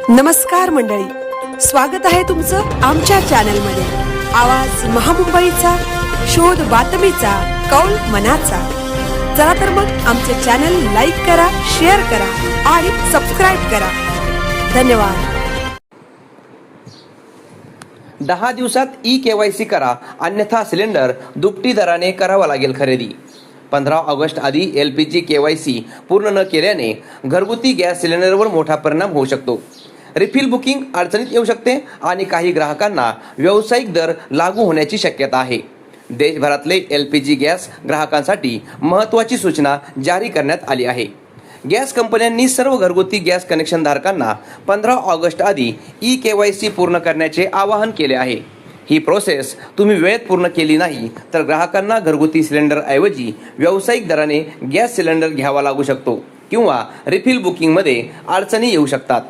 नमस्कार मंडळी, स्वागत आहे तुमचं आमच्या चॅनलमध्ये। आवाज महामुंबईचा, शोध बातमीचा, कौल मनाचा। चला तर मग आमचे चॅनल लाईक करा, शेअर करा आणि सबस्क्राइब करा। धन्यवाद। 10 दिवसात ई-केवायसी करा, अन्यथा सिलेंडर दुपटी दराने करावा लागेल खरेदी। 15 ऑगस्ट आधी LPG KYC पूर्ण न केल्याने घरगुती गॅस सिलेंडरवर मोठा परिणाम होऊ शकतो। रिफिल बुकिंग अडचणीत येऊ शकते आणि काही ग्राहकांना व्यावसायिक दर लागू होण्याची शक्यता आहे। देशभरातले LPG गॅस ग्राहकांसाठी महत्त्वाची सूचना जारी करण्यात आली आहे। गॅस कंपन्यांनी सर्व घरगुती गॅस कनेक्शन धारकांना 15 ऑगस्ट आधी ई-KYC पूर्ण करण्याचे आवाहन केले आहे। ही प्रोसेस तुम्ही वेळेत पूर्ण केली नाही तर ग्राहकांना घरगुती सिलेंडर ऐवजी व्यावसायिक दराने गॅस सिलेंडर घ्यावा लागू शकतो किंवा रिफिल बुकिंगमध्ये अडचणी येऊ शकतात।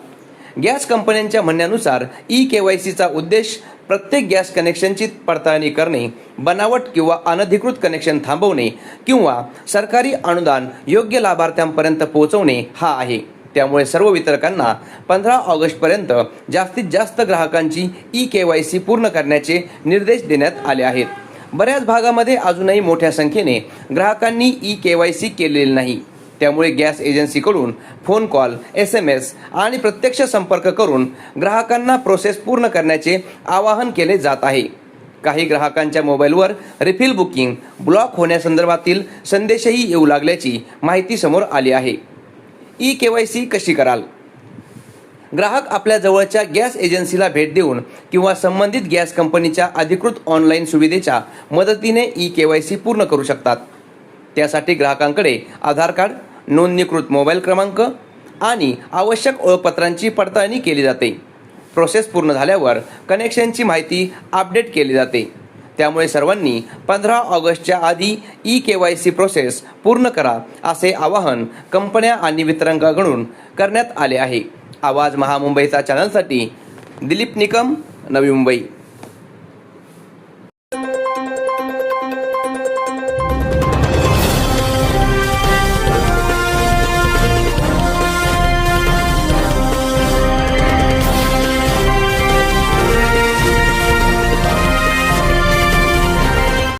गॅस कंपन्यांच्या म्हणण्यानुसार ई-KYCचा उद्देश प्रत्येक गॅस कनेक्शनची पडताळणी करणे, बनावट किंवा अनधिकृत कनेक्शन थांबवणे किंवा सरकारी अनुदान योग्य लाभार्थ्यांपर्यंत पोहोचवणे हा आहे। त्यामुळे सर्व वितरकांना 15 ऑगस्टपर्यंत जास्तीत जास्त ग्राहकांची ई-KYC पूर्ण करण्याचे निर्देश देण्यात आले आहेत। बऱ्याच भागामध्ये अजूनही मोठ्या संख्येने ग्राहकांनी ई-KYC केलेले नाही। त्यामुळे गॅस एजन्सीकडून फोन कॉल, SMS आणि प्रत्यक्ष संपर्क करून ग्राहकांना प्रोसेस पूर्ण करण्याचे आवाहन केले जात आहे। काही ग्राहकांच्या मोबाईलवर रिफिल बुकिंग ब्लॉक होण्यासंदर्भातील संदेशही येऊ लागल्याची माहिती समोर आली आहे। ई-KYC कशी कराल? ग्राहक आपल्या जवळच्या गॅस एजन्सीला भेट देऊन किंवा संबंधित गॅस कंपनीच्या अधिकृत ऑनलाईन सुविधेच्या मदतीने ई-KYC पूर्ण करू शकतात। त्यासाठी ग्राहकांकडे आधार कार्ड, नोंदणीकृत मोबाईल क्रमांक आणि आवश्यक ओळखपत्रांची पडताळणी केली जाते। प्रोसेस पूर्ण झाल्यावर कनेक्शनची माहिती अपडेट केली जाते। त्यामुळे सर्वांनी 15 ऑगस्टच्या आधी ई-KYC प्रोसेस पूर्ण करा असे आवाहन कंपन्या आणि वितरकांकडून करण्यात आले आहे। आवाज महामुंबईचा चॅनलसाठी दिलीप निकम, नवी मुंबई।